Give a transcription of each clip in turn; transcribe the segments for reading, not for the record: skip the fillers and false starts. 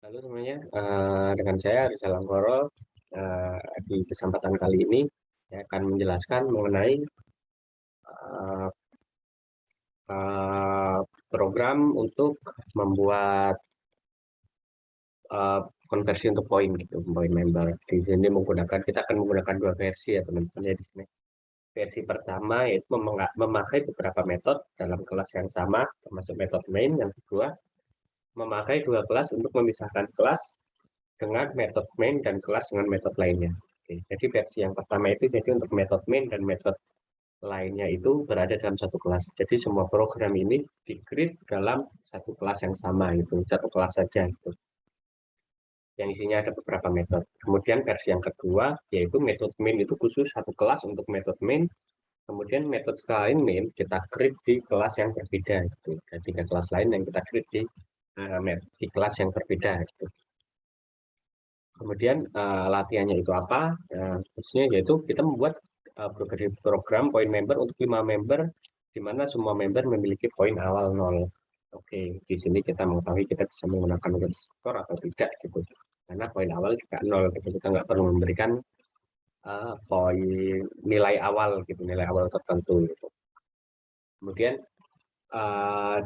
Halo semuanya, dengan saya Rizal Anggoro. Di kesempatan kali ini saya akan menjelaskan mengenai eh, eh, program untuk membuat eh, konversi untuk poin gitu, poin member. Di sini kita akan menggunakan dua versi ya teman-teman ya di sini. Versi pertama yaitu memakai beberapa metode dalam kelas yang sama, termasuk metode main. Yang kedua, memakai dua kelas untuk memisahkan kelas dengan metode main dan kelas dengan metode lainnya. Oke, jadi versi yang pertama itu jadi untuk metode main dan metode lainnya itu berada dalam satu kelas. Jadi semua program ini di-create dalam satu kelas yang sama itu, satu kelas saja itu. Yang isinya ada beberapa metode. Kemudian versi yang kedua yaitu metode main itu khusus satu kelas untuk metode main. Kemudian metode selain main kita create di kelas yang berbeda itu. Dan tiga kelas lain yang kita create di kelas yang berbeda itu. Kemudian latihannya itu apa? Khususnya yaitu kita membuat program point member untuk 5 member, di mana semua member memiliki poin awal 0. Oke, di sini kita mengetahui kita bisa menggunakan skor atau tidak gitu. Karena poin awal juga 0, gitu. Kita nggak perlu memberikan poin nilai awal gitu, nilai awal tertentu gitu. Kemudian uh,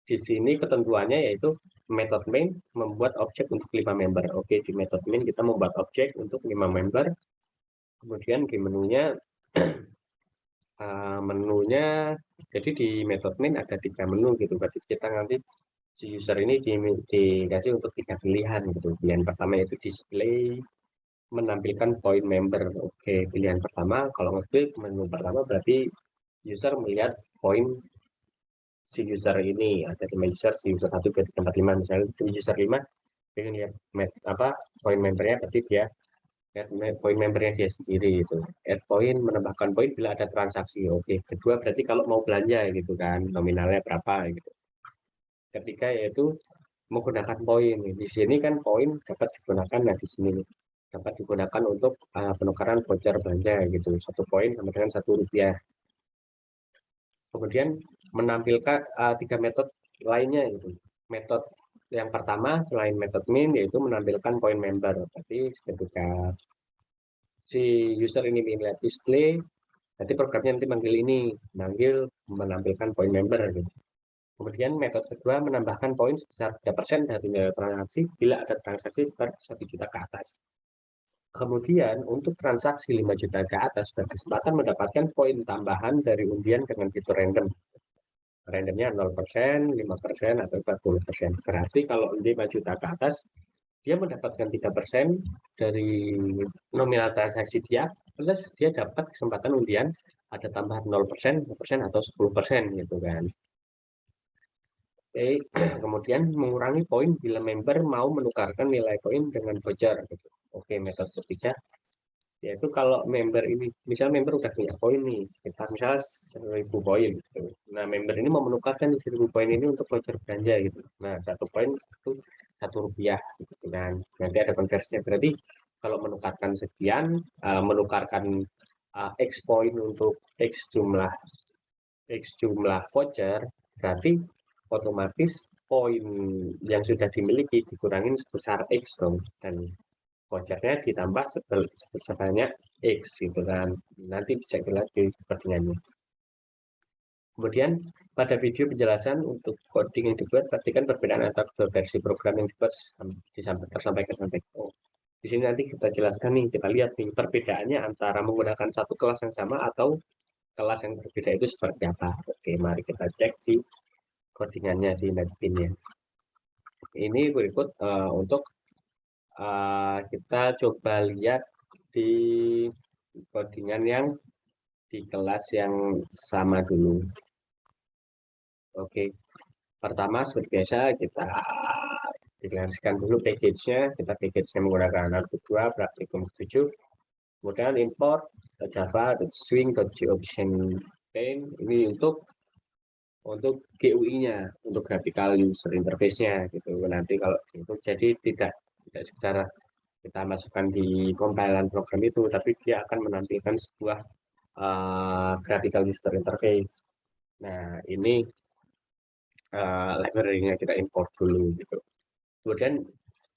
di sini ketentuannya yaitu method main membuat objek untuk 5 member. Oke, di method main kita membuat objek untuk 5 member. Kemudian di menunya menunya jadi di method main ada 3 menu gitu. Berarti kita nanti si user ini dikasih untuk 3 pilihan gitu. Pilihan pertama itu display menampilkan point member. Oke, pilihan pertama kalau ngeklik menu pertama berarti user melihat poin si user ini. Ada 5 user, si user 1 ke 45, misalnya user 5 pengen lihat poin membernya, berarti dia lihat poin membernya dia sendiri itu. Add poin, menambahkan poin bila ada transaksi. Oke, kedua berarti kalau mau belanja gitu kan, nominalnya berapa gitu. Ketiga yaitu menggunakan poin. Di sini kan poin dapat digunakan, nah di sini dapat digunakan untuk penukaran voucher belanja gitu. Satu poin sama dengan Rp1. Kemudian menampilkan 3 metode lainnya gitu. Metode yang pertama selain metode min yaitu menampilkan poin member. Berarti ketika si user ini melihat display, nanti programnya nanti manggil ini, menampilkan poin member gitu. Kemudian metode kedua menambahkan poin sebesar 3% dari nilai transaksi bila ada transaksi sebesar 1 juta ke atas. Kemudian untuk transaksi 5 juta ke atas berkesempatan mendapatkan poin tambahan dari undian dengan fitur random. Randomnya 0%, 5%, atau 40%. Berarti kalau 5 juta ke atas, dia mendapatkan 3% dari nominal transaksi dia, plus dia dapat kesempatan undian ada tambahan 0%, 5%, atau 10% gitu kan. Oke, kemudian mengurangi poin bila member mau menukarkan nilai poin dengan voucher gitu. Oke, metode ketiga yaitu kalau member ini, misal member udah punya poin nih, sekitar misal 1.000 poin gitu. Nah, member ini mau menukarkan 1.000 poin ini untuk voucher belanja gitu. Nah, satu poin itu Rp1 gitu kan. Nanti ada konversinya, berarti kalau menukarkan sekian, menukarkan X poin untuk X jumlah voucher, berarti otomatis poin yang sudah dimiliki dikurangin sebesar X dong, dan vouchernya ditambah sebanyak X gitu kan. Nanti bisa dilihat di perbandingannya. Kemudian pada video penjelasan untuk coding yang dibuat, pastikan perbedaan antara kedua versi program yang dibuat tersampaikan sampai di sini nanti kita jelaskan nih, kita lihat nih perbedaannya antara menggunakan satu kelas yang sama atau kelas yang berbeda itu seperti apa. Oke, mari kita cek di codingannya di netpin-nya. Ini berikut untuk kita coba lihat di codingan yang di kelas yang sama dulu. Oke, pertama seperti biasa kita deklarasikan dulu package-nya. Kita package-nya menggunakan Notebook 2, Praktikum 7. Kemudian import java.swing.goption pane ini untuk GUI-nya, untuk graphical user interface-nya gitu. Nanti kalau itu jadi tidak secara kita masukkan di compilan program itu, tapi dia akan menampilkan sebuah graphical user interface. Nah, ini library-nya kita import dulu gitu. Kemudian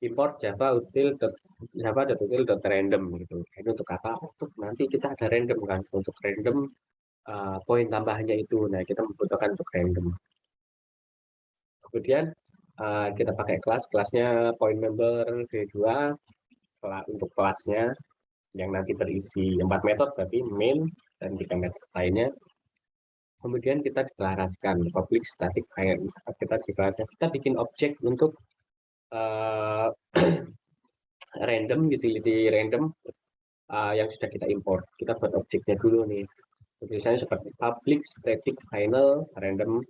import java.util.random gitu. Ini untuk apa? Untuk nanti kita ada random kan, untuk random poin tambahannya itu. Nah, kita membutuhkan untuk random. Kemudian kita pakai kelasnya point member v2 untuk kelasnya yang nanti berisi 4 metode, berarti main dan 3 metode lainnya. Kemudian kita deklarasikan public static void. Kita bikin objek untuk random, utility random yang sudah kita import. Kita buat objeknya dulu nih. Misalnya seperti public static final random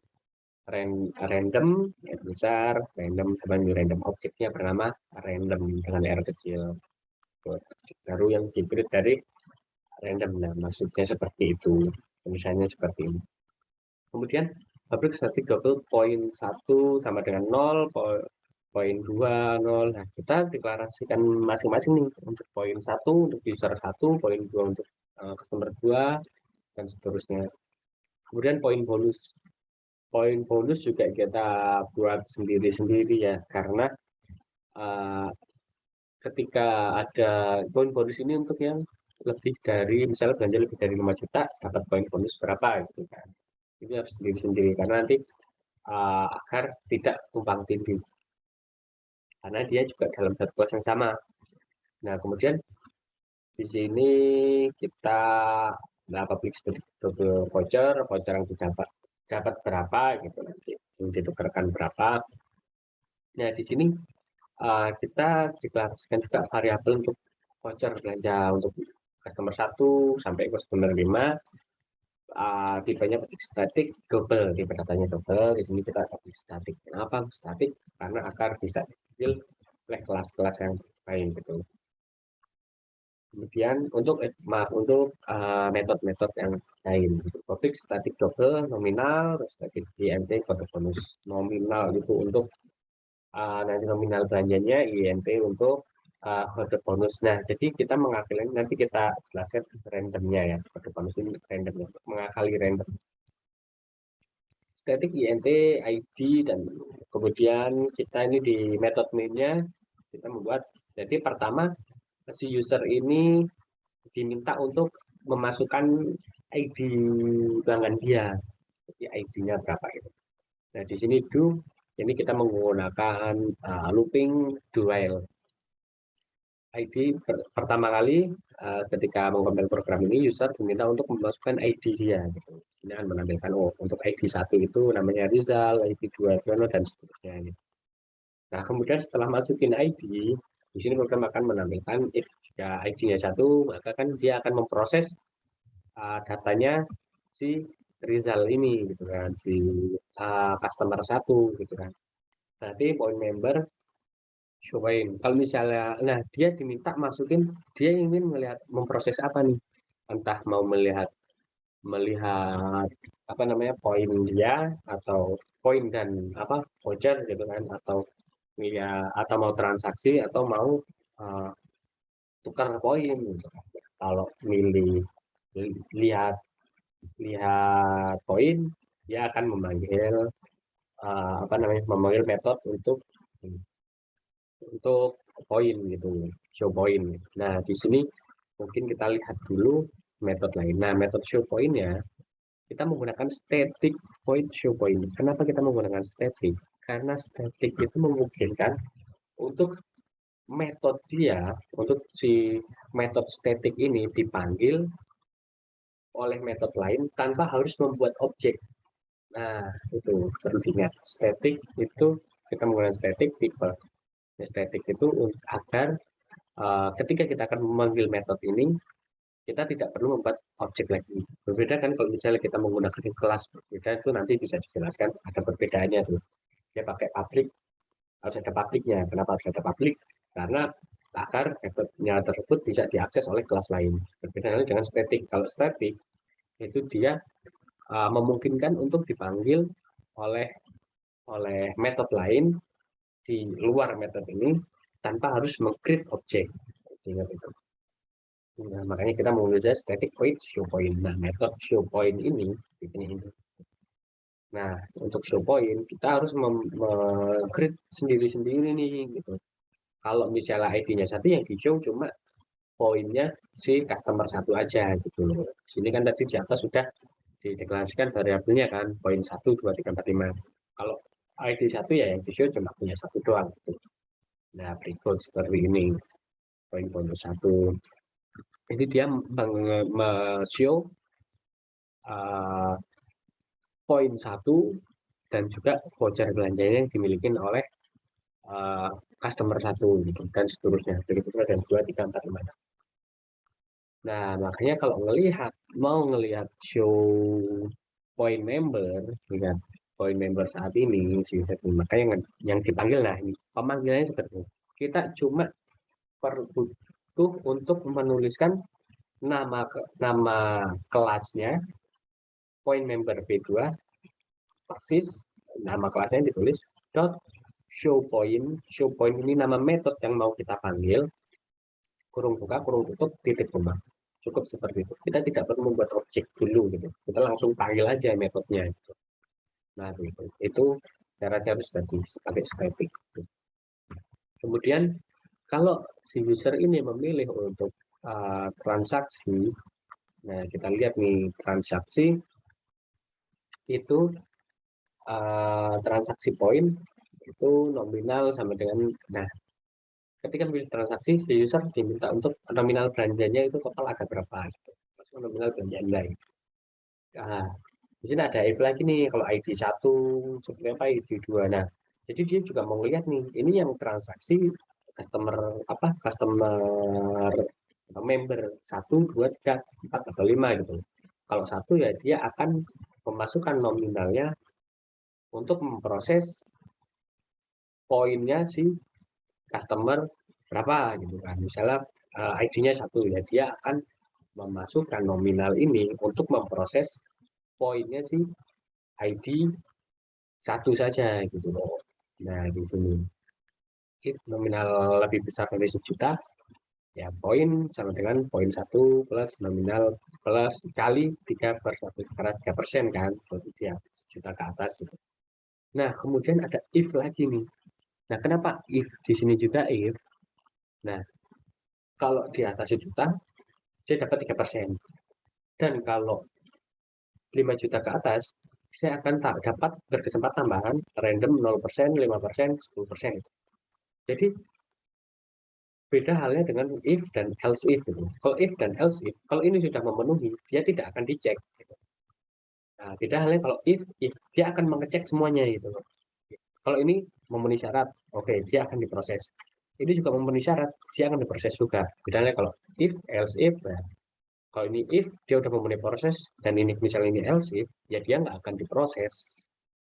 besar random random objeknya bernama random dengan R kecil. Baru yang diberi dari random. Nah, maksudnya seperti itu. Misalnya seperti ini. Kemudian public static double point 1 sama dengan 0, poin 2, 0. Nah, kita deklarasikan masing-masing nih untuk poin 1 untuk user 1, poin 2 untuk customer 2, dan seterusnya. Kemudian poin bonus juga kita buat sendiri-sendiri ya, karena ketika ada poin bonus ini untuk yang lebih dari, misalnya belanja lebih dari 5 juta, dapat poin bonus berapa gitu kan. Itu harus sendiri-sendiri, karena nanti agar tidak tumpang tindih. Karena dia juga dalam satu kelas yang sama. Nah, kemudian di sini kita public double voucher yang dapat berapa gitu nanti ditukarkan berapa. Nah, di sini kita deklarasikan juga variabel untuk voucher belanja untuk customer 1 sampai customer 5. Tipenya public static double, tipe datanya double. Di sini kita public static. Kenapa static? Karena agar bisa diambil oleh kelas-kelas yang lain gitu. Kemudian untuk metode-metode yang lain, public static double nominal, static int kode bonus nominal itu untuk nanti nominal belanjanya, int untuk kode bonus. Nah, jadi kita mengakali, nanti kita jelaskan randomnya ya, kode bonus ini random untuk mengakali random. Static int id, dan kemudian kita ini di metode main-nya kita membuat, jadi pertama si user ini diminta untuk memasukkan ID pelanggan dia, jadi ID-nya berapa itu. Nah, di sini ini kita menggunakan looping do while. ID pertama kali ketika mengompil program ini, user diminta untuk memasukkan ID dia. Gitu. Ini akan menampilkan untuk ID 1 itu namanya Rizal, ID 2 Jono, dan seterusnya. Nah, kemudian setelah masukin ID, di sini program akan menampilkan if jika ID-nya 1, maka kan dia akan memproses datanya si Rizal ini gitu kan, si customer 1 gitu kan. Berarti point member show-in. Kalau misalnya, nah dia diminta masukin, dia ingin melihat memproses apa nih? Entah mau melihat apa namanya poin dia, atau poin dan apa voucher gitu kan, atau ya atau mau transaksi, atau mau tukar poin gitu kan. Kalau milih lihat poin, dia akan memanggil apa namanya memanggil metode untuk poin gitu, show point. Nah, di sini mungkin kita lihat dulu metode lain. Nah, metode show point-nya kita menggunakan static void show point. Kenapa kita menggunakan static? Karena static itu memungkinkan untuk metode dia, untuk si metode static ini dipanggil oleh metode lain tanpa harus membuat objek. Nah, itu perlu diingat. Static itu kita menggunakan static tipe. Static itu agar ketika kita akan memanggil metode ini, kita tidak perlu membuat objek lagi. Berbeda kan kalau misalnya kita menggunakan kelas berbeda, itu nanti bisa dijelaskan ada perbedaannya tuh. Dia pakai public, harus ada publicnya. Kenapa harus ada public? Karena agar metodenya tersebut bisa diakses oleh kelas lain. Berbeda dengan static. Kalau static itu dia memungkinkan untuk dipanggil oleh metode lain di luar metode ini tanpa harus meng-create objek. Ingat itu. Nah, makanya kita menggunakan static void show point. Nah, metode show point ini. Nah, untuk show point kita harus meng-create sendiri-sendiri nih gitu. Kalau misalnya ID-nya 1 yang di-show cuma poinnya si customer 1 aja gitu loh. Sini kan tadi di atas sudah dideklarasikan variabelnya kan, poin 1, 2, 3, 4, 5. Kalau ID 1 ya yang di-show cuma punya 1 doang gitu. Nah, berikut seperti ini. Poin bonus 1. Ini dia show poin 1 dan juga voucher belanjanya yang dimiliki oleh customer 1 gitu, dan seterusnya. Berikutnya dan 2, 3, 4, 5. Nah, makanya kalau mau ngelihat show point member, lihat point member saat ini, makanya yang dipanggil, nah ini pemanggilannya seperti ini. Kita cuma butuh untuk menuliskan nama kelasnya point member B2 persis nama kelasnya ditulis dot show point. Show point ini nama metode yang mau kita panggil, kurung buka kurung tutup titik koma, cukup seperti itu. Kita tidak perlu membuat objek dulu gitu, kita langsung panggil aja metodenya gitu. Nah itu caranya harus tadi pakai static. Kemudian kalau si user ini memilih untuk transaksi, nah kita lihat nih transaksi itu transaksi poin itu nominal sama dengan, nah ketika memilih transaksi si user diminta untuk nominal belanjanya itu total ada berapa gitu. Masuk nominal belanja nilai. Nah, di sini ada if lagi nih, kalau ID 1 seperti apa, ID 2. Nah, jadi dia juga mau lihat nih, ini yang transaksi customer atau member 1, 2, 3, 4 atau 5 gitu. Kalau 1 ya dia akan memasukkan nominalnya untuk memproses poinnya si customer berapa gitu kan. Misalnya ID-nya 1 ya dia akan memasukkan nominal ini untuk memproses poinnya si ID 1 saja gitu loh. Nah, di sini if nominal lebih besar dari 1 juta, ya poin sama dengan poin 1 plus nominal plus kali 3/1 karena 3% kan, berarti dia 1 juta ke atas gitu. Nah, kemudian ada if lagi nih. Nah, kenapa if di sini juga if? Nah, kalau di atas 1 juta dia dapat 3%. Dan kalau 5 juta ke atas, saya akan dapat berkesempatan tambahan random 0%, 5%, 10%. Jadi beda halnya dengan if dan else if gitu. Kalau if dan else if, kalau ini sudah memenuhi, dia tidak akan dicek. Gitu. Nah, beda halnya kalau if dia akan mengecek semuanya gitu. Kalau ini memenuhi syarat, oke, dia akan diproses. Ini juga memenuhi syarat, dia akan diproses juga. Beda halnya kalau if, else if, nah, kalau ini if dia udah memenuhi proses dan ini misalnya ini else if, ya dia nggak akan diproses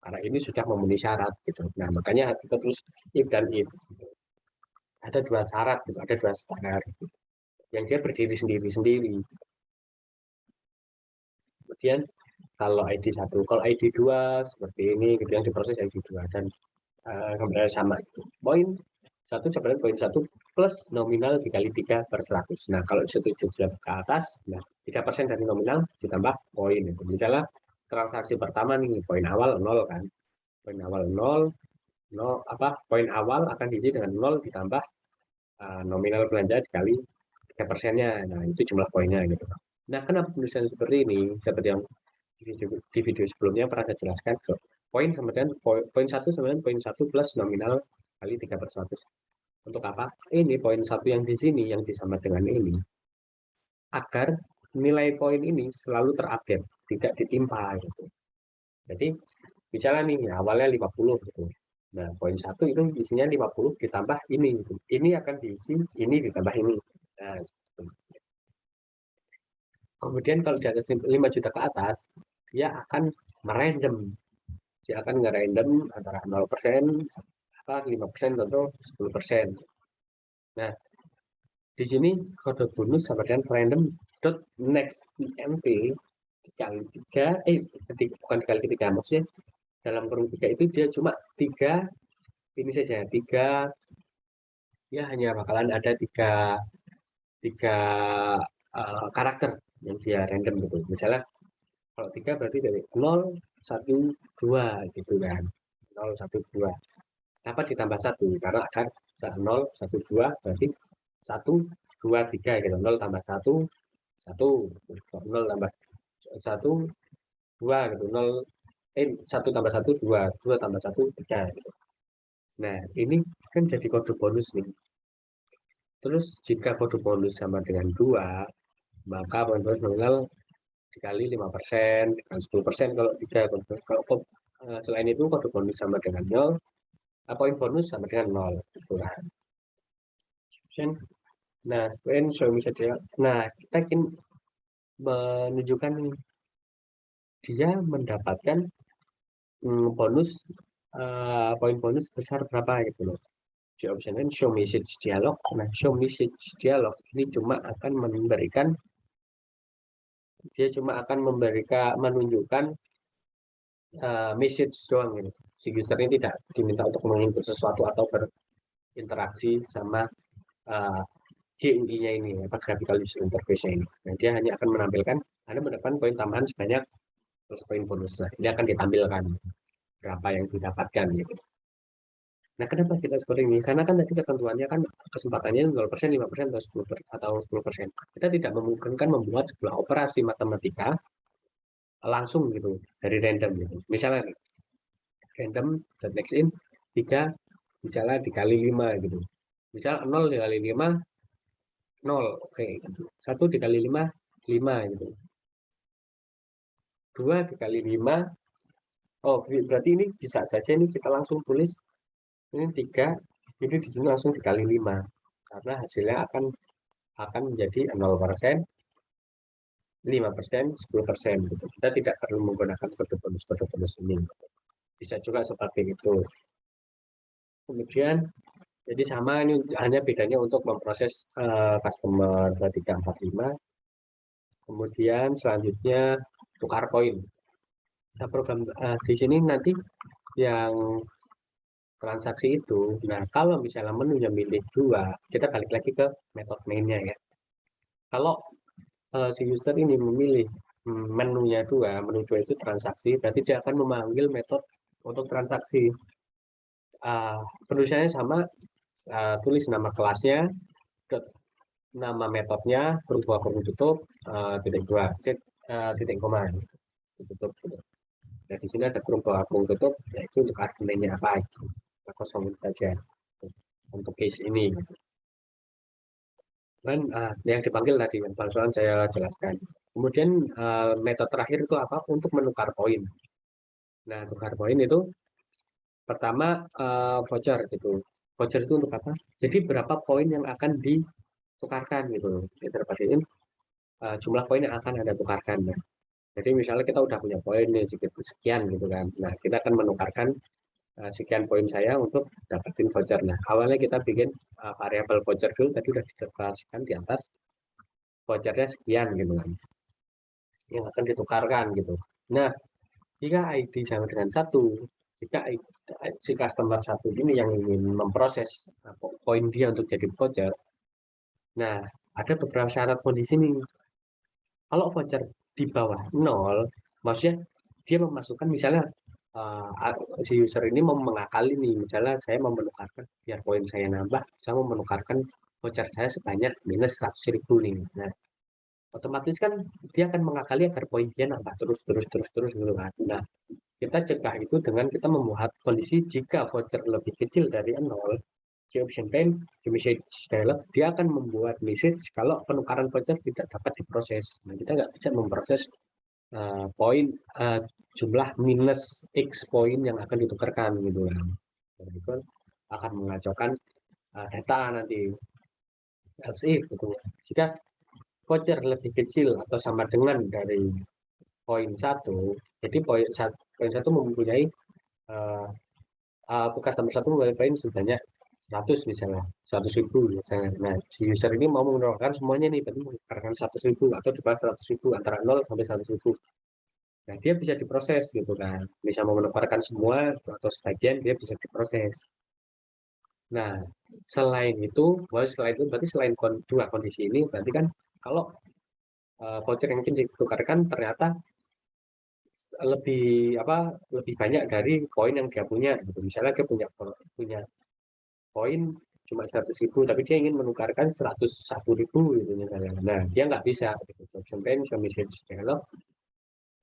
karena ini sudah memenuhi syarat gitu. Nah, makanya kita tulis if dan if. Gitu. Ada 2 syarat gitu, ada 2 standar gitu, yang dia berdiri sendiri-sendiri. Kemudian kalau ID 1, kalau ID 2 seperti ini gitu, yang diproses ID 2 dan kembali sama itu. Poin 1 sebenarnya poin 1 plus nominal dikali 3/100. Nah, kalau 1 juta ke atas, nah 3% dari nominal ditambah poin. Itu. Misalnya transaksi pertama nih, poin awal 0 kan. Poin awal 0, poin awal akan diisi dengan 0 ditambah nominal belanja dikali 3%-nya. Nah, itu jumlah poinnya gitu. Nah, kenapa tulisan seperti ini? Seperti yang di video sebelumnya pernah saya jelaskan ke poin sama dengan poin 1 sama dengan poin 1 plus nominal kali 3/100. Untuk apa? Ini poin 1 yang di sini yang disama dengan ini agar nilai poin ini selalu terupdate, tidak ditimpa gitu. Jadi misalnya nih awalnya 50 gitu. Nah, poin 1 itu isinya 50 ditambah ini gitu. Ini akan diisi ini ditambah ini. Nah, gitu. Kemudian kalau di atas 5 juta ke atas, dia akan merandom. Dia akan nge-random antara 0%, 5% atau 10%. Nah, di sini kode bonus sama dengan random dot next imp dikali 3, bukan dikali 3, maksudnya dalam kurung 3 itu dia cuma 3 ini saja, 3 ya hanya bakalan ada 3 karakter yang dia random gitu. Misalnya kalau 3 berarti dari 0, 1, 2 gitu kan. 0, 1, 2. Apa ditambah 1 karena akan 0, 1, 2 berarti 1, 2, 3 gitu. 0 tambah 1, 1, 0 tambah 1, 2 gitu. 1 tambah 1, 2, 2 tambah 1, 3 gitu. Nah, ini kan jadi kode bonus nih. Terus jika kode bonus sama dengan 2, maka poin bonus nominal dikali 5%, dikali 10% kalau 3. Kalau selain itu kode bonus sama dengan 0, poin bonus sama dengan 0. Gitu kan. Nah, nah, kita ingin menunjukkan dia mendapatkan bonus poin bonus besar berapa gitu loh. Di option kan show message dialog. Nah, show message dialog ini cuma akan memberikan menunjukkan message doang gitu. Si user ini tidak diminta untuk menginput sesuatu atau berinteraksi sama GUI-nya ini, apa graphical user interface-nya ini. Nah, dia hanya akan menampilkan Anda mendapatkan poin tambahan sebanyak plus poin bonus. Nah, ini akan ditampilkan berapa yang didapatkan gitu. Nah, kenapa kita seperti ini? Karena kan tadi ketentuannya kan kesempatannya 0%, 5%, atau 10%. Kita tidak memungkinkan membuat sebuah operasi matematika langsung gitu dari random gitu. Misalnya random dan next in 3 misalnya dikali 5 gitu. Misal 0 dikali 5 0, oke gitu. 1 dikali 5 5 gitu. 2 dikali 5, oh berarti ini bisa saja ini kita langsung tulis ini 3, ini di sini langsung dikali 5 karena hasilnya akan menjadi 0%, 5%, 10% gitu. Kita tidak perlu menggunakan kode bonus ini. Bisa juga seperti itu. Kemudian jadi sama, ini hanya bedanya untuk memproses customer 2345. Kemudian selanjutnya tukar poin. Nah, program di sini nanti yang transaksi itu. Nah, kalau misalnya menunya milih 2, kita balik lagi ke metode mainnya ya. Kalau si user ini memilih menunya 2, menu 2 itu transaksi, berarti dia akan memanggil metode untuk transaksi. Penulisannya sama, tulis nama kelasnya, nama metodenya, berubah kurung tutup, titik 2, titik koma, tutup. Nah, di sini ada kurung bawah kurung tutup, yaitu untuk argumennya apa, kita kosongin saja untuk case ini. Dan yang dipanggil tadi, yang barusan saya jelaskan. Kemudian metode terakhir itu apa? Untuk menukar poin. Nah, tukar poin itu pertama voucher gitu. Voucher itu untuk apa? Jadi berapa poin yang akan ditukarkan gitu. Kita dapatin jumlah poin yang akan Anda tukarkan. Nah, jadi misalnya kita udah punya poin nih sekian gitu kan. Nah, kita akan menukarkan sekian poin saya untuk dapetin voucher. Nah, awalnya kita bikin variabel voucher dulu, tadi udah dideklarasikan di atas, vouchernya sekian gitu kan. Yang akan ditukarkan gitu. Nah, jika ID sama dengan 1, jika si customer 1 ini yang ingin memproses poin dia untuk jadi voucher, nah ada beberapa syarat kondisi nih. Kalau voucher di bawah 0, maksudnya dia memasukkan misalnya si user ini mau mengakali nih, misalnya saya mau menukarkan biar poin saya nambah, saya mau menukarkan voucher saya sebanyak minus 100.000 nih. Nah, otomatis kan dia akan mengakali agar poin dia nambah terus gitu kan. Nah, kita cegah itu dengan kita membuat kondisi jika voucher lebih kecil dari 0, si option pane, si message dialog, dia akan membuat message kalau penukaran voucher tidak dapat diproses. Nah, kita nggak bisa memproses poin jumlah minus X poin yang akan ditukarkan gitu kan. Dan itu akan mengacaukan data nanti. Else if gitu. Jika voucher lebih kecil atau sama dengan dari poin 1, jadi poin 1 mempunyai customer 1 mempunyai poin sebanyak 100 misalnya, 100.000 misalnya. Nah, si user ini mau menukarkan semuanya nih, berarti menukarkan 100.000 atau di bawah 100.000 antara 0 sampai 100.000. Nah, dia bisa diproses gitu kan. Bisa mau menukarkan semua atau sebagian, dia bisa diproses. Nah, selain itu berarti selain dua kondisi ini, berarti kan kalau voucher yang mungkin ditukarkan ternyata lebih banyak dari poin yang dia punya gitu. Misalnya dia punya poin cuma 100.000 tapi dia ingin menukarkan 101.000 gitu misalnya. Nah, dia nggak bisa gitu. Option pen, message dialog,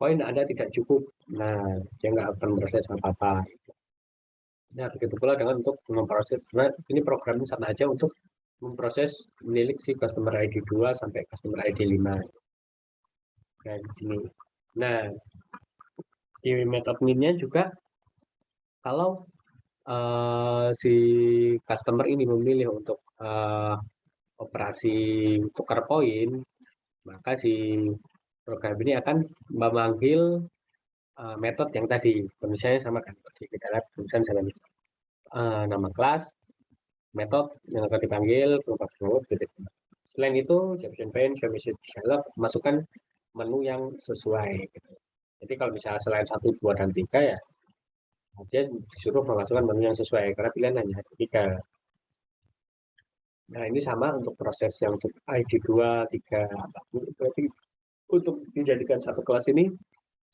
poin Anda tidak cukup. Nah, dia nggak akan proses apa-apa. Nah, begitu pula dengan untuk memproses. Nah, ini programnya sama aja untuk memproses milik si customer ID 2 sampai customer ID 5. Nah, di sini. Nah, di method min-nya juga kalau si customer ini memilih untuk operasi tukar poin, maka si program ini akan memanggil metode yang tadi. Misalnya sama kan, kita lihat tulisan sama nama kelas, metode yang akan dipanggil, berupa flow, gitu. Selain itu, option pane, show message dialog, masukkan menu yang sesuai. Gitu. Jadi kalau misalnya selain 1, 2, dan 3 ya, dia disuruh memasukkan menu yang sesuai, karena pilihan hanya 3. Nah, ini sama untuk proses yang untuk ID 2, 3, berarti untuk dijadikan satu kelas ini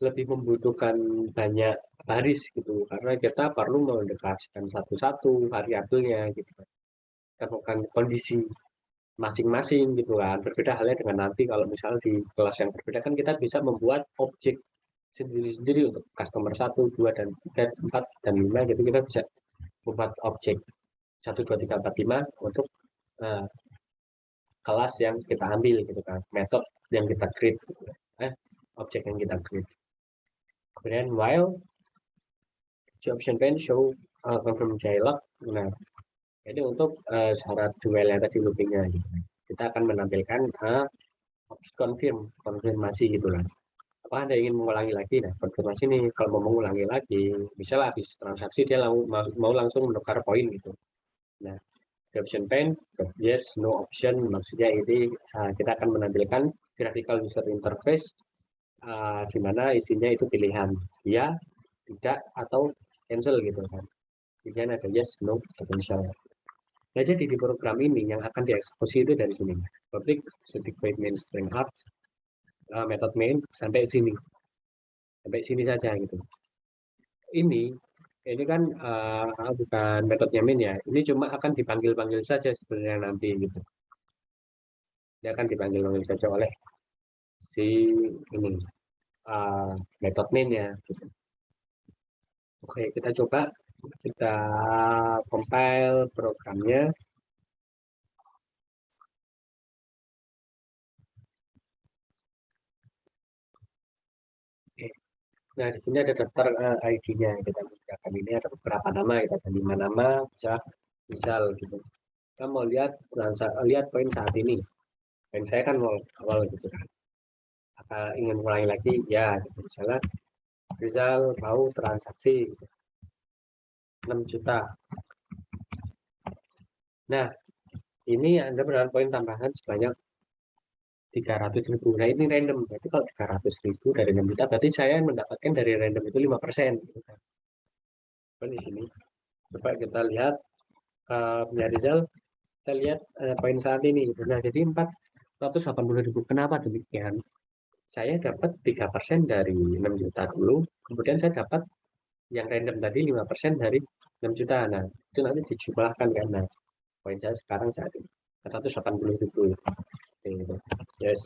lebih membutuhkan banyak baris gitu, karena kita perlu mendeklarasikan satu-satu variabelnya gitu. Kita bukan kondisi masing-masing gitu kan. Berbeda halnya dengan nanti kalau misalnya di kelas yang berbeda kan kita bisa membuat objek sendiri-sendiri untuk customer 1, 2, dan 3, 4, dan 5 gitu. Kita bisa membuat objek 1, 2, 3, 4, 5 untuk uh, kelas yang kita ambil gitu kan. Metode yang kita create gitu. Objek yang kita create. Kemudian while option pane show confirm dialog. Nah, jadi untuk syarat duel yang tadi loopingnya gitu. Kita akan menampilkan konfirmasi gitu lah. Apa Anda ingin mengulangi lagi? Nah, konfirmasi nih kalau mau mengulangi lagi, misalnya habis transaksi dia mau langsung menukar poin gitu. Nah, di option pane, yes, no option, maksudnya ini kita akan menampilkan graphical user interface di mana isinya itu pilihan ya, tidak, atau cancel gitu kan. Pilihan ada yes, no, potential. Nah, jadi di program ini yang akan dieksekusi itu dari sini. Public static void main string up, method main sampai sini saja gitu. Ini kan bukan metodenya main ya. Ini cuma akan dipanggil-panggil saja sebenarnya nanti gitu. Dia akan dipanggil-panggil saja oleh si ini metode main ya. Gitu. Oke, kita coba kita compile programnya. Oke. Nah, di sini ada daftar ID-nya kita gunakan. Ini ada beberapa nama, kita ada 5 nama, misal gitu. Kita mau lihat poin saat ini. Poin saya kan awal gitu kan. Ingin mulai lagi, ya gitu. Misalnya Rizal mau transaksi gitu. 6 juta. Nah, ini Anda berdapat poin tambahan sebanyak 300.000. Nah, ini random. Berarti kalau 300.000 dari 6 juta, berarti saya mendapatkan dari random itu 5%. Gitu kan. Di sini. Coba kita lihat punya Rizal. Kita lihat poin saat ini. Gitu. Nah, jadi 480.000. Kenapa demikian? Saya dapat 3% dari 6 juta dulu. Kemudian saya dapat yang random tadi 5% dari 6 juta. Nah, itu nanti dijumlahkan kan. Nah, poin saya sekarang saat ini 480.000. Gitu. Yes.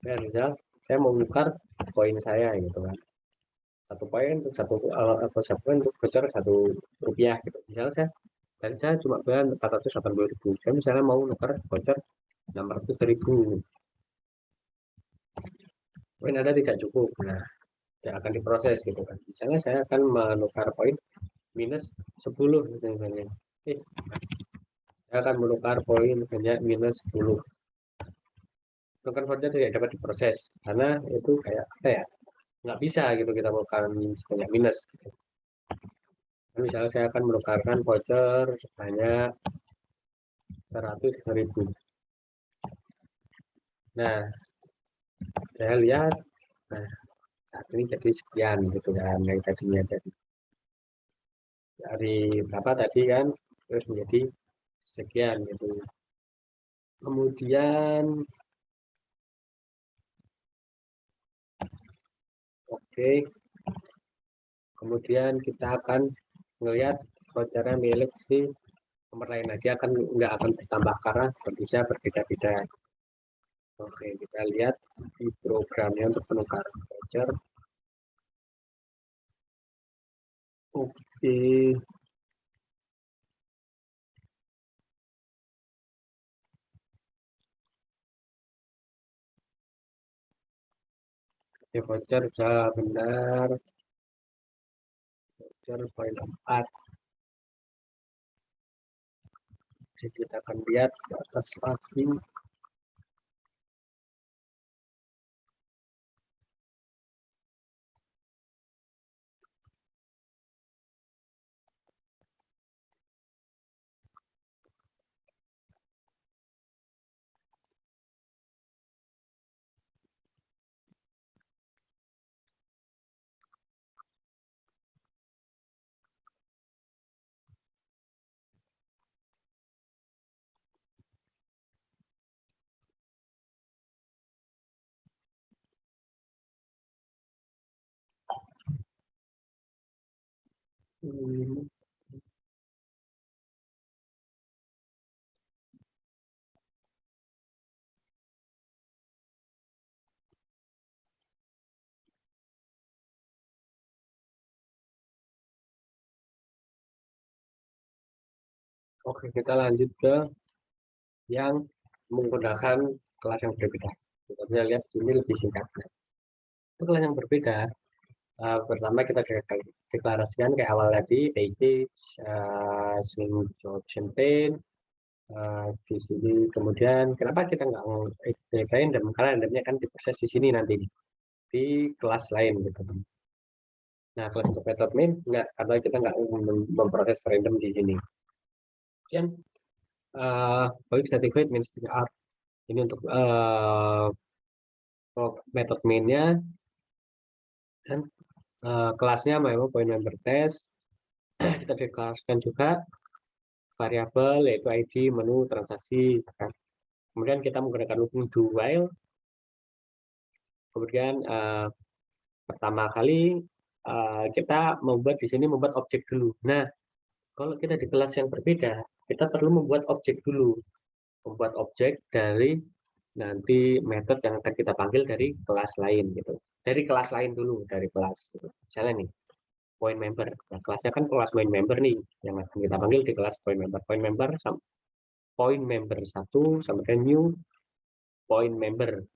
Ya, misal saya mau nukar poin saya gitu kan. Satu poin untuk satu poin untuk voucher Rp1 gitu. Misalnya saya cuma bayar 480.000. Saya misalnya mau nukar voucher 600.000. Poin Anda tidak cukup. Nah, yang akan diproses gitu kan. Misalnya saya akan menukar poin minus 10 misalnya. Saya akan menukar poin hanya minus 10. Token voucher tidak dapat diproses karena itu kayak apa ya? Nggak bisa gitu kita menukar sebanyak minus. Gitu. Misalnya saya akan menukarkan voucher sebanyak 100.000. Nah, saya lihat, nah, saat ini jadi sekian gitu kan, yang tadinya dari berapa tadi kan, terus menjadi sekian gitu. Kemudian, oke, Kemudian kita akan melihat vouchernya milik si nomor lain. Nah, dia akan nggak akan bertambah karena bisa berbeda-beda. Oke, kita lihat di programnya untuk penukaran voucher. Oke. Di voucher sudah benar. Voucher poin 4. Jadi kita akan lihat ke atas lagi. Oke, kita lanjut ke yang menggunakan kelas yang berbeda. Kita bisa lihat ini lebih singkat. Untuk kelas yang berbeda, pertama kita deklarasikan kayak awal tadi, package, swing option paint, di sini kemudian kenapa kita nggak random, karena randomnya kan diproses di sini nanti di kelas lain gitu. Nah, kalau untuk method main nggak, karena kita nggak memproses random di sini. Kemudian balik certificate means art ini untuk method mainnya, dan kelasnya memang point member test. Kita deklarasikan juga variabel yaitu ID, menu, transaksi. Kemudian kita menggunakan looping do while. Kemudian pertama kali kita membuat di sini membuat objek dulu. Nah, kalau kita di kelas yang berbeda, kita perlu membuat objek dulu. Membuat objek dari nanti metode yang akan kita panggil dari kelas lain gitu. Dari kelas lain dulu, dari kelas gitu. Misalnya nih, point member. Nah, kelasnya kan kelas point member nih, yang akan kita panggil di kelas point member. Point member 1 sama dengan new point member.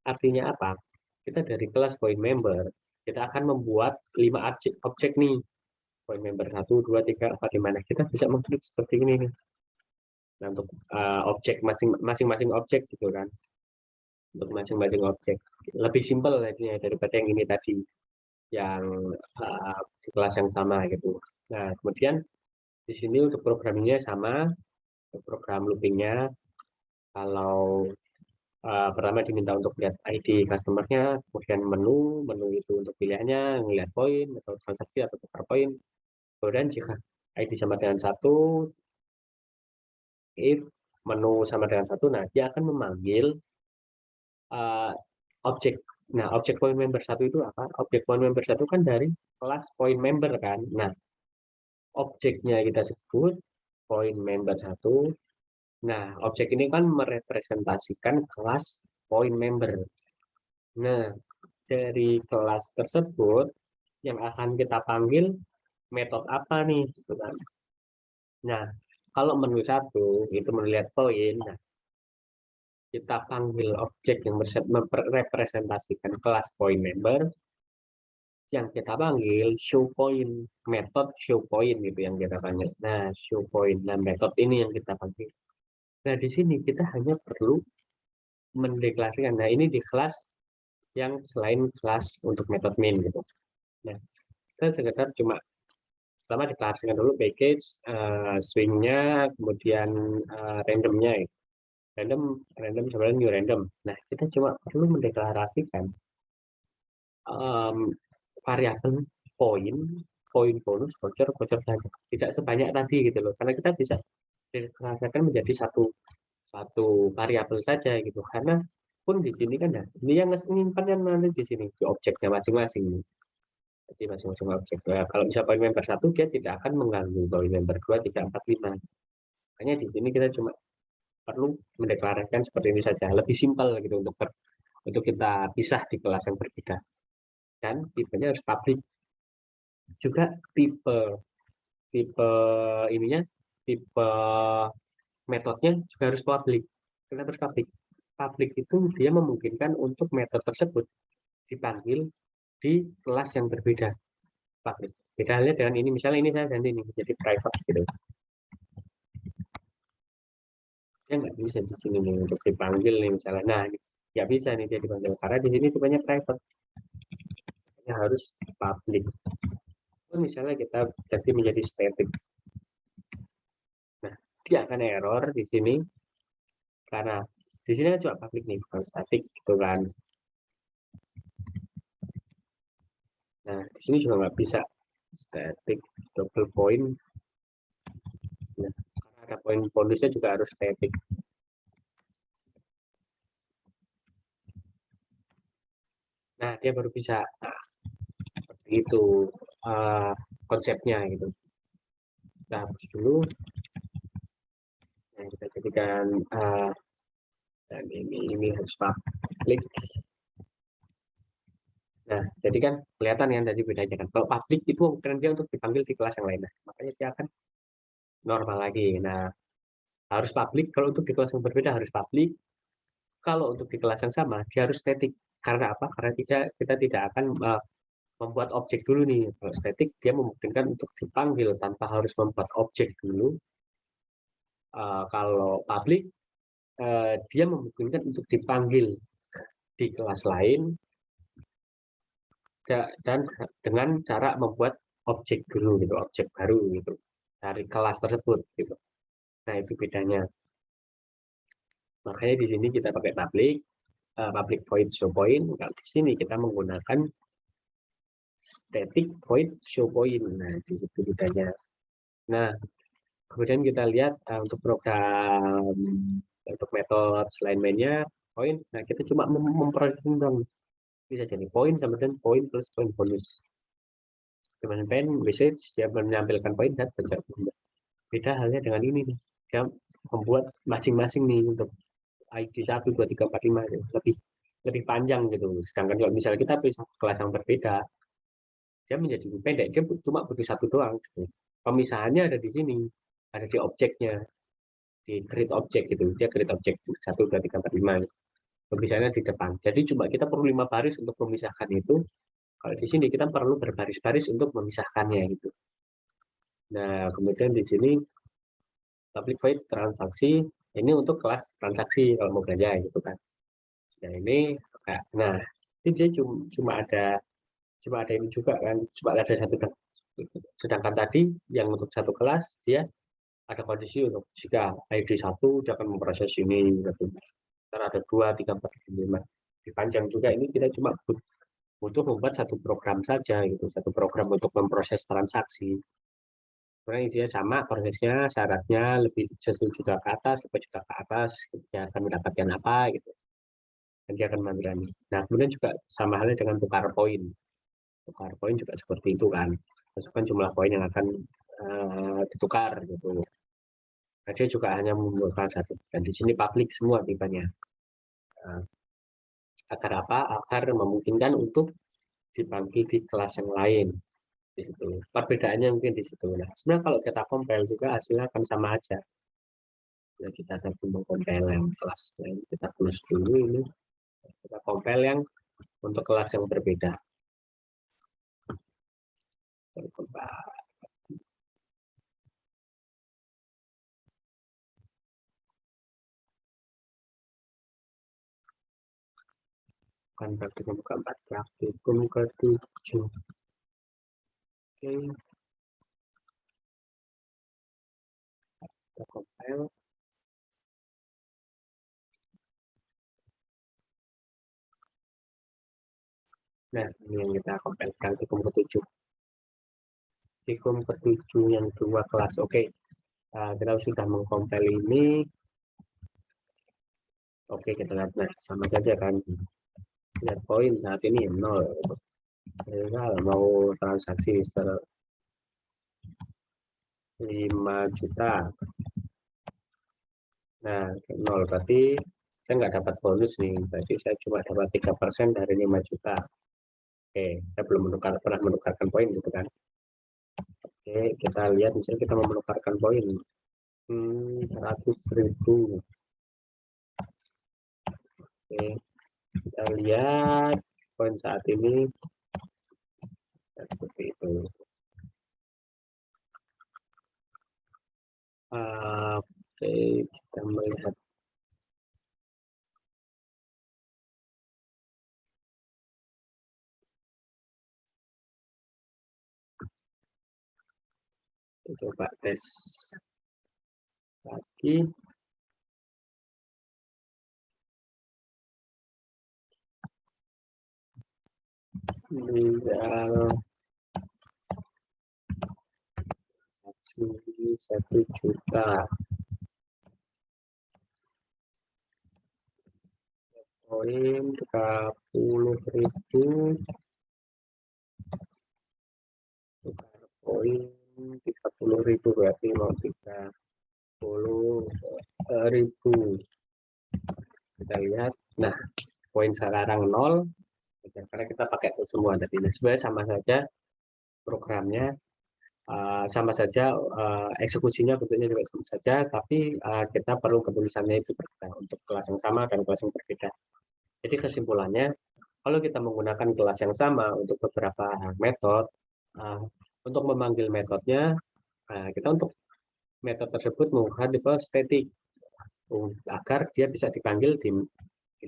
Artinya apa? Kita dari kelas point member, kita akan membuat 5 objek nih. Point member 1, 2, 3, 4, 5. Nah, kita bisa mengklik seperti ini nih. Nah, untuk objek masing-masing objek gitu kan. Untuk masing-masing objek. Lebih simpel daripada yang ini tadi. Yang di kelas yang sama gitu. Nah, kemudian di sini untuk programmingnya sama, program loopingnya. Kalau pertama diminta untuk lihat ID customer-nya, kemudian menu itu untuk pilihannya, ngelihat poin atau transaksi atau tukar poin. Kemudian jika ID sama dengan 1, if menu sama dengan 1, nah dia akan memanggil objek. Nah, objek point member 1 itu apa? Objek point member 1 kan dari kelas point member kan. Nah, objeknya kita sebut point member 1. Nah, objek ini kan merepresentasikan kelas point member. Nah, dari kelas tersebut yang akan kita panggil metode apa nih gitu kan. Nah, kalau menu 1 itu melihat poin, nah kita panggil objek yang merepresentasikan kelas point member, yang kita panggil show point, metode show point gitu yang kita panggil. Nah, show point, nah metode ini yang kita panggil. Nah, di sini kita hanya perlu mendeklarasikan. Nah, ini di kelas yang selain kelas untuk metode main gitu. Nah, kita sekedar cuma pertama deklarasikan dulu package, swingnya, kemudian randomnya ya. Random sebenarnya new random. Nah, kita cuma perlu mendeklarasikan variabel poin bonus, voucher saja. Tidak sebanyak tadi gitu loh. Karena kita bisa deklarasikan menjadi satu variabel saja gitu. Karena pun di sini kan ya, ini yang nyimpan kan nanti di sini di objeknya masing-masing. Jadi masing-masing objek. Nah, kalau bisa poin member 1, dia tidak akan mengganggu poin member 2, 3, 4, 5. Makanya di sini kita cuma perlu mendeklarasikan seperti ini saja, lebih simpel gitu untuk kita pisah di kelas yang berbeda. Dan tipenya harus public. Juga tipe ininya, tipe metodenya juga harus public. Kenapa harus public? Public itu dia memungkinkan untuk metode tersebut dipanggil di kelas yang berbeda. Public. Beda halnya dengan ini, misalnya ini saya ganti ini menjadi private gitu. Ya nggak bisa di sini nih untuk dipanggil nih misalnya. Nah, nggak bisa nih dia dipanggil karena di sini tipenya private. Ya harus public. Misalnya kita ganti menjadi static. Nah, dia akan error di sini karena di sini kan cuma public nih, bukan static gitu kan. Nah, di sini juga nggak bisa static double point. Nah, karena ada poin bonusnya juga harus static. Nah, dia baru bisa seperti itu konsepnya gitu. Kita hapus dulu. Nah, kita jadikan dan ini harus public. Nah, jadi kan kelihatan yang tadi bedanya kan. Kalau public itu ukuran dia untuk dipanggil di kelas yang lain. Nah, makanya dia akan normal lagi. Nah, harus public. Kalau untuk di kelas yang berbeda harus public. Kalau untuk di kelas yang sama, dia harus static. Karena apa? Karena kita tidak akan membuat objek dulu nih. Kalau static, dia memungkinkan untuk dipanggil tanpa harus membuat objek dulu. Kalau public, dia memungkinkan untuk dipanggil di kelas lain dan dengan cara membuat objek dulu gitu, objek baru gitu dari kelas tersebut gitu. Nah, itu bedanya. Makanya di sini kita pakai public void show point. Kalau di sini kita menggunakan static void show point. Nah, di situ bedanya. Nah, kemudian kita lihat untuk program untuk metode selain mainnya point. Nah, kita cuma memproses dong. Bisa jadi point sama dengan point plus point bonus. Kemudian pen message dia menampilkan poin dan penjawab. Beda halnya dengan ini nih. Dia membuat masing-masing nih untuk ID 1, 2, 3, 4, 5 lebih panjang gitu. Sedangkan kalau misalnya kita bisa kelas yang berbeda, dia menjadi lebih pendek. Dia cuma butuh satu doang. Gitu. Pemisahannya ada di sini, ada di objeknya, di create object gitu. Dia create object 1, 2, 3, 4, 5. Pemisahannya di depan. Jadi cuma kita perlu 5 baris untuk memisahkan itu. Kalau di sini kita perlu berbaris-baris untuk memisahkannya gitu. Nah, kemudian di sini public void transaksi ini untuk kelas transaksi kalau mau belanja gitu kan. Nah, ini nah ini dia cuma ada ini juga kan, cuma ada satu. Sedangkan tadi yang untuk satu kelas dia ada kondisi untuk jika ID 1 dia akan memproses ini gitu. Ntar ada 2, 3, 4, 5 dipanjang juga. Ini kita cuma butuh membuat satu program saja gitu, satu program untuk memproses transaksi. Karena intinya sama prosesnya, syaratnya lebih 1 juta ke atas, 5 juta ke atas, dia akan mendapatkan apa gitu. Dan dia akan mengambil. Nah, kemudian juga sama halnya dengan tukar poin. Tukar poin juga seperti itu kan. Masukkan jumlah poin yang akan ditukar gitu. Nah, dia juga hanya membutuhkan satu. Dan di sini publik semua tipenya. Agar apa? Agar memungkinkan untuk dipanggil di kelas yang lain. Di situ. Perbedaannya mungkin di situ. Nah, sebenarnya kalau kita compile juga hasilnya akan sama aja. Nah, kita tadi mau compile yang kelas lain, kita close dulu ini. Kita compile yang untuk kelas yang berbeda. Bukan praktikum ke-4, praktikum ke-7. Oke. Kita compile. Nah, ini yang kita compile praktikum ke-7. Praktikum ke-7 yang 2 kelas. Oke. Kita sudah mengcompile ini. Oke, kita lihat. Nah, sama saja kan. Lihat poin saat ini 0. Misal mau transaksi 5 juta. Nah, 0 berarti saya nggak dapat bonus nih, berarti saya cuma dapat 3% dari 5 juta. Oke, saya belum pernah menukarkan poin gitu kan. Oke, kita lihat misalnya kita mau menukarkan poin 100.000. Oke, kita lihat poin saat ini seperti itu. Oke, kita melihat coba tes lagi. Tinggal 1 juta poin 30.000 tukar poin 30.000 berarti mau 30.000. Kita lihat, nah poin sekarang 0 karena kita pakai semua tadi. Nah, sebenarnya sama saja programnya, sama saja eksekusinya bentuknya juga sama saja, tapi kita perlu penulisannya itu berbeda untuk kelas yang sama dan kelas yang berbeda. Jadi kesimpulannya, kalau kita menggunakan kelas yang sama untuk beberapa metode, untuk memanggil metodenya, kita untuk metode tersebut menggunakan tipe static agar dia bisa dipanggil di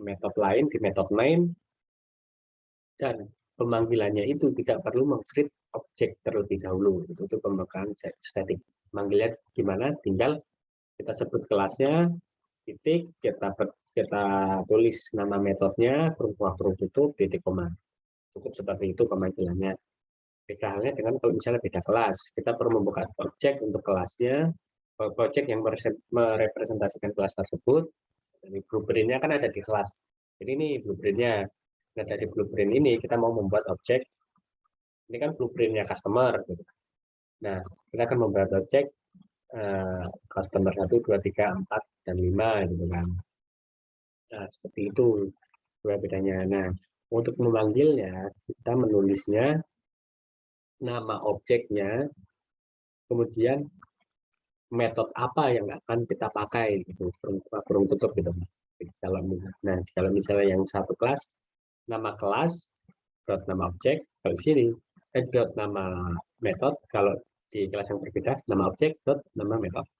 metode lain, di metode main, dan pemanggilannya itu tidak perlu meng-create objek terlebih dahulu. Itu pembukaan static. Manggilnya gimana? Tinggal kita sebut kelasnya, titik, kita tulis nama metodenya, huruf tutup, titik koma. Cukup seperti itu pemanggilannya. Beda halnya dengan kalau misalnya beda kelas, kita perlu membuka objek untuk kelasnya, objek yang merepresentasikan kelas tersebut. Jadi blueprint-nya kan ada di kelas. Jadi ini blueprint-nya. Nah, dari blueprint ini kita mau membuat objek. Ini kan blueprint-nya customer. Gitu. Nah, kita akan membuat objek customer 1, 2, 3, 4, dan 5. Gitu kan. Nah, seperti itu dua bedanya. Nah, untuk memanggilnya, kita menulisnya nama objeknya, kemudian metode apa yang akan kita pakai gitu, kurung tutup gitu. Kalau misalnya yang satu kelas, nama kelas dot nama objek, kalau di sini dot nama metode, kalau di kelas yang berbeda nama objek dot nama metode.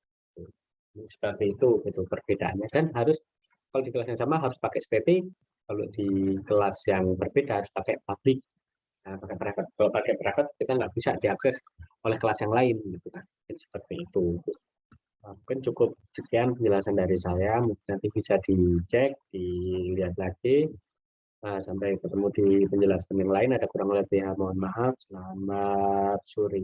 Seperti itu gitu perbedaannya, dan harus kalau di kelas yang sama harus pakai static, kalau di kelas yang berbeda harus pakai public. Nah, pakai private. Kalau pakai private kita nggak bisa diakses oleh kelas yang lain gitu kan. Seperti itu. Mungkin cukup sekian penjelasan dari saya, mungkin nanti bisa dicek, dilihat lagi. Nah, sampai ketemu di penjelasan yang lain, ada kurang lebih, mohon maaf. Selamat sore.